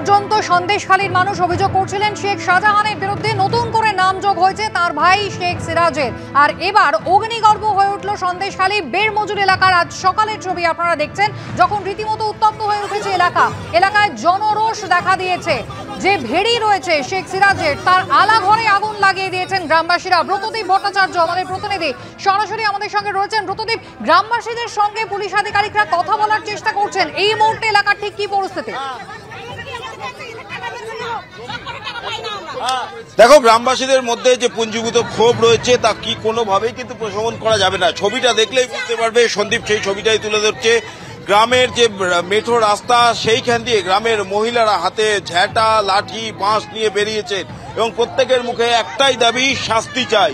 পর্যন্ত সন্দেশখালীর মানুষ অভিযোগ করছিলেন শেখ শাহজাহানের বিরুদ্ধে নতুন করে নামযোগ হয়েছে তার ভাই শেখ সিরাজের। আর এবার অগ্নিগর্ভ হয়ে উঠল সন্দেশখালী বেড়মজুর এলাকার আজ সকালের ছবি আপনারা দেখছেন, যখন রীতিমতো উত্তপ্ত হয়ে উঠেছে এলাকায় জনরোষ দেখা দিয়েছে। যে ভেড়ি রয়েছে শেখ সিরাজের তার আলা ঘরে আগুন লাগিয়ে দিয়েছেন গ্রামবাসীরা। ব্রতদীপ ভট্টাচার্য আমাদের প্রতিনিধি সরাসরি আমাদের সঙ্গে রয়েছেন। ব্রতদীপ, গ্রামবাসীদের সঙ্গে পুলিশ আধিকারিকরা কথা বলার চেষ্টা করছেন, এই মুহূর্তে এলাকার ঠিক কি পরিস্থিতি? দেখো, গ্রামবাসীদের মধ্যে যে পুঞ্জীভূত ক্ষোভ রয়েছে তা কি কোনোভাবেই কিন্তু প্রশমন করা যাবে না। ছবিটা দেখলেই বুঝতে পারবে, সন্দীপ সেই ছবিটাই তুলে ধরছে। গ্রামের যে মেঠো রাস্তা সেইখান দিয়ে গ্রামের মহিলারা হাতে ঝ্যাঁটা লাঠি বাঁশ নিয়ে বেরিয়েছেন এবং প্রত্যেকের মুখে একটাই দাবি, শাস্তি চাই।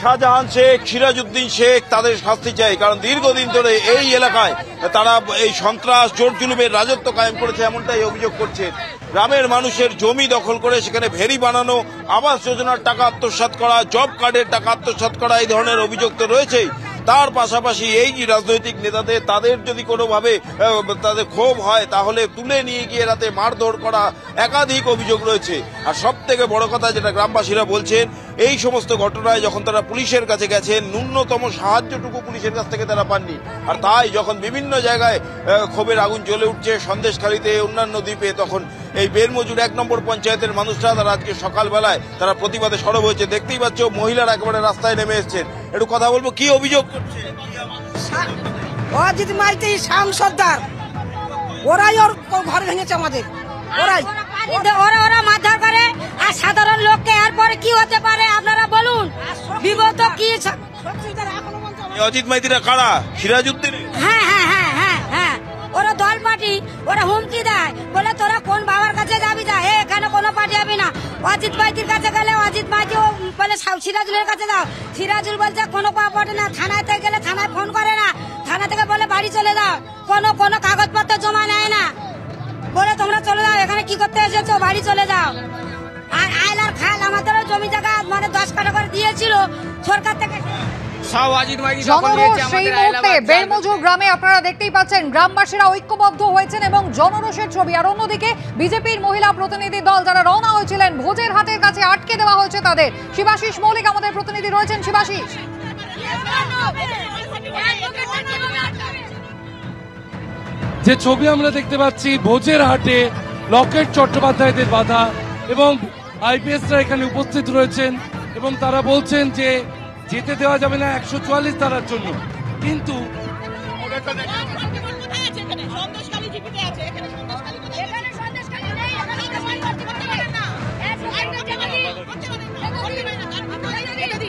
শাহজাহান শেখ, সিরাজউদ্দিন শেখ, তাদের শাস্তি চাই। কারণ দীর্ঘদিন ধরে এই এলাকায় তারা এই সন্ত্রাস জোর জুলুমের রাজত্ব কায়েম করেছে, এমনটাই অভিযোগ করছে। গ্রামের মানুষের জমি দখল করে সেখানে ভেড়ি বানানো, আবাস যোজনার টাকা আত্মসাৎ করা, জব কার্ডের টাকা আত্মসাৎ করা, এই ধরনের অভিযোগ তো রয়েছেই। তার পাশাপাশি এই যে রাজনৈতিক নেতাদের, তাদের যদি কোনোভাবে তাদের ক্ষোভ হয় তাহলে তুলে নিয়ে গিয়ে রাতে মারধর করা, একাধিক অভিযোগ রয়েছে। আর সব থেকে বড় কথা যেটা গ্রামবাসীরা বলছেন, এই সমস্ত ঘটনায় যখন তারা পুলিশের কাছে গেছেন ন্যূনতম সাহায্যটুকু পুলিশের কাছ থেকে তারা পাননি। আর তাই যখন বিভিন্ন জায়গায় ক্ষোভের আগুন জ্বলে উঠছে, সন্দেশখালীতে, অন্যান্য দ্বীপে, তখন এই বেড়মজুর ১ নম্বর পঞ্চায়েতের মানুষরা তারা আজকে সকালবেলায় তারা প্রতিবাদে সরব হয়েছে। দেখতেই পাচ্ছ মহিলারা একেবারে রাস্তায় নেমে এসছেন। একটু কথা বলবো, কি অভিযোগ করছে? অজিত মাইতি সাংসদদার ওরাই ওর ঘর ভেঙেছে আমাদের, ওরা মারধর করে। আর সাধারণ লোককে এরপরে কি হতে পারে আপনারা বলুন, বিগত কি অজিত মাইতিরা কারা? সিরাজউদ্দিন? হ্যাঁ হ্যাঁ হ্যাঁ হ্যাঁ হ্যাঁ, ওরা দল পার্টি, ওরা হুমকি দেয়, বলে তোরা কোন বাবার কাছে যাবি যা, এখানে কোনো পার্টি যাবি না। অজিত মাইতির কাছে গেলে অজিত মাইতি বলে সিরাজুলের কাছে যাও, সিরাজুল বলছে কোনো পার্টি না। থানায় গেলে থানায় ফোন করে না, থানা থেকে বলে বাড়ি চলে যাও, কোনো কাগজপত্র জমা নেয় না, বলে তোমরা চলে যাও, এখানে কি করতে এসেছো, বাড়ি চলে যাও। আর আইল আর খাল আমাদেরও জমি জায়গা মানে 10 কাঠা করে দিয়েছিল সরকার থেকে। জনরোষ সেই মুহূর্তে বেড়মজুর গ্রামে আপনারা দেখতেই পাচ্ছেন, গ্রামবাসীরা ঐক্যবদ্ধ হয়েছেন এবং জনরোষের ছবি। আর অন্যদিকে বিজেপির মহিলা প্রতিনিধি দল যারা রওনা হয়েছিলেন ভোজের হাটের কাছে আটকে দেওয়া হয়েছে তাদের। শিবাশিস মৌলিক আমাদের প্রতিনিধি রয়েছেন। শিবাশিস, যে ছবি আমরা দেখতে পাচ্ছি ভোজের হাটে লকেট চট্টোপাধ্যায়দের বাধা এবং আইপিএসরা এখানে উপস্থিত রয়েছেন এবং তারা বলছেন যে যেতে দেওয়া যাবে না 144 ধারার জন্য। কিন্তু